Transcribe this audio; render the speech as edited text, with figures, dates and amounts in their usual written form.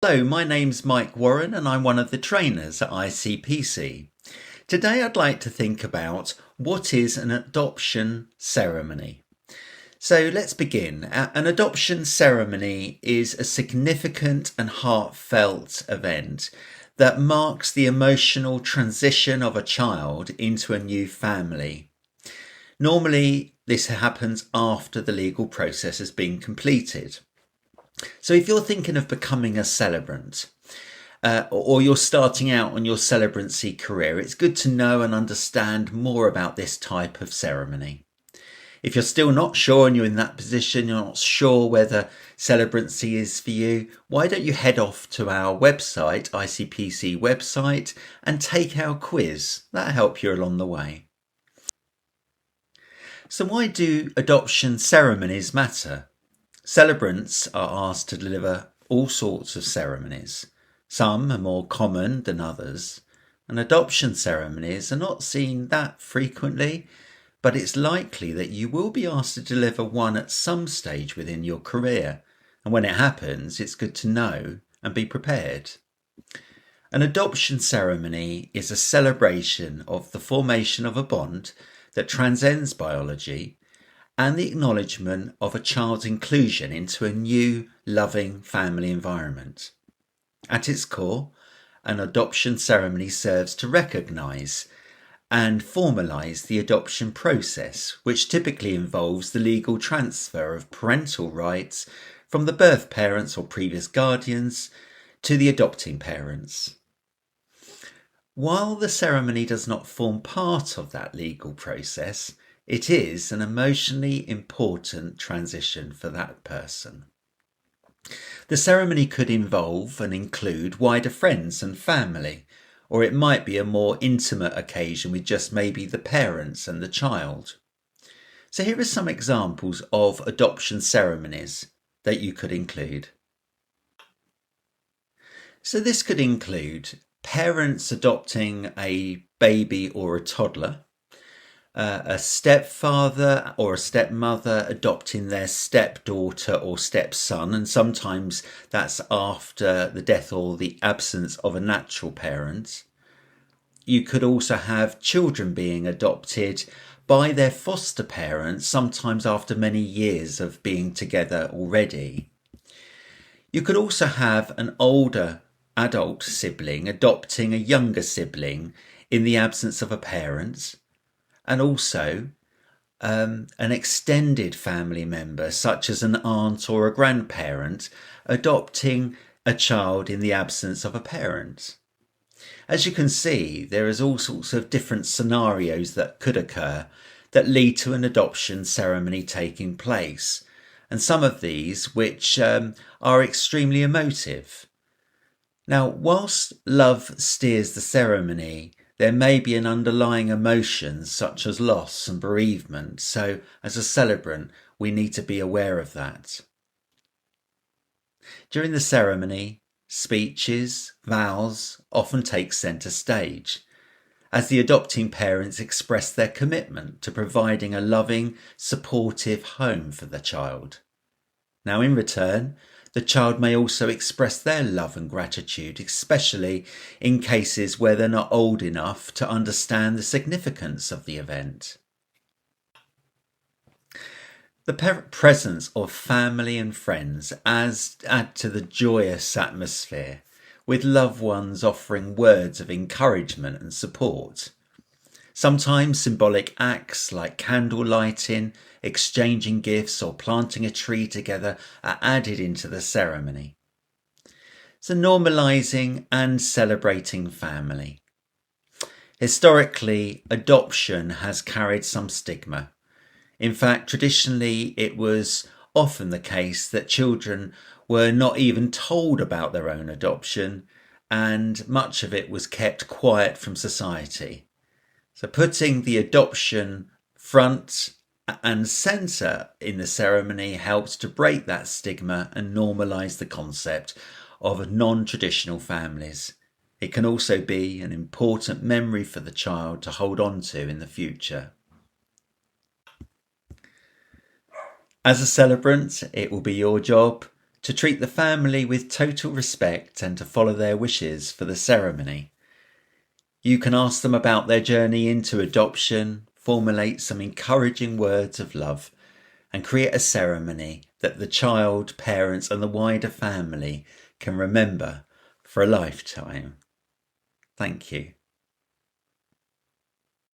Hello, my name's Mike Warren and I'm one of the trainers at icpc. Today I'd like to think about what is an adoption ceremony. So let's begin. An adoption ceremony is a significant and heartfelt event that marks the emotional transition of a child into a new family. Normally this happens after the legal process has been completed. So if you're thinking of becoming a celebrant, or you're starting out on your celebrancy career, it's good to know and understand more about this type of ceremony. If you're still not sure and you're in that position, you're not sure whether celebrancy is for you, why don't you head off to our website, ICPC website, and take our quiz. That'll help you along the way. So why do adoption ceremonies matter? Celebrants are asked to deliver all sorts of ceremonies. Some are more common than others, and adoption ceremonies are not seen that frequently, but it's likely that you will be asked to deliver one at some stage within your career, and when it happens, it's good to know and be prepared. An adoption ceremony is a celebration of the formation of a bond that transcends biology and the acknowledgement of a child's inclusion into a new, loving family environment. At its core, an adoption ceremony serves to recognise and formalise the adoption process, which typically involves the legal transfer of parental rights from the birth parents or previous guardians to the adopting parents. While the ceremony does not form part of that legal process, it is an emotionally important transition for that person. The ceremony could involve and include wider friends and family, or it might be a more intimate occasion with just maybe the parents and the child. So here are some examples of adoption ceremonies that you could include. So this could include parents adopting a baby or a toddler, a stepfather or a stepmother adopting their stepdaughter or stepson, and sometimes that's after the death or the absence of a natural parent. You could also have children being adopted by their foster parents, sometimes after many years of being together already. You could also have an older adult sibling adopting a younger sibling in the absence of a parent, and also an extended family member such as an aunt or a grandparent adopting a child in the absence of a parent. As you can see, there is all sorts of different scenarios that could occur that lead to an adoption ceremony taking place, and some of these which are extremely emotive. Now, whilst love steers the ceremony, there may be an underlying emotion such as loss and bereavement, so as a celebrant we need to be aware of that. During the ceremony, speeches, vows often take centre stage, as the adopting parents express their commitment to providing a loving, supportive home for the child. Now in return, the child may also express their love and gratitude, especially in cases where they're not old enough to understand the significance of the event. The presence of family and friends add to the joyous atmosphere, with loved ones offering words of encouragement and support. Sometimes symbolic acts like candle lighting, exchanging gifts or planting a tree together are added into the ceremony. So normalising and celebrating family. Historically, adoption has carried some stigma. In fact, traditionally it was often the case that children were not even told about their own adoption, and much of it was kept quiet from society. So putting the adoption front and centre in the ceremony helps to break that stigma and normalise the concept of non-traditional families. It can also be an important memory for the child to hold on to in the future. As a celebrant, it will be your job to treat the family with total respect and to follow their wishes for the ceremony. You can ask them about their journey into adoption, formulate some encouraging words of love, and create a ceremony that the child, parents, and the wider family can remember for a lifetime. Thank you.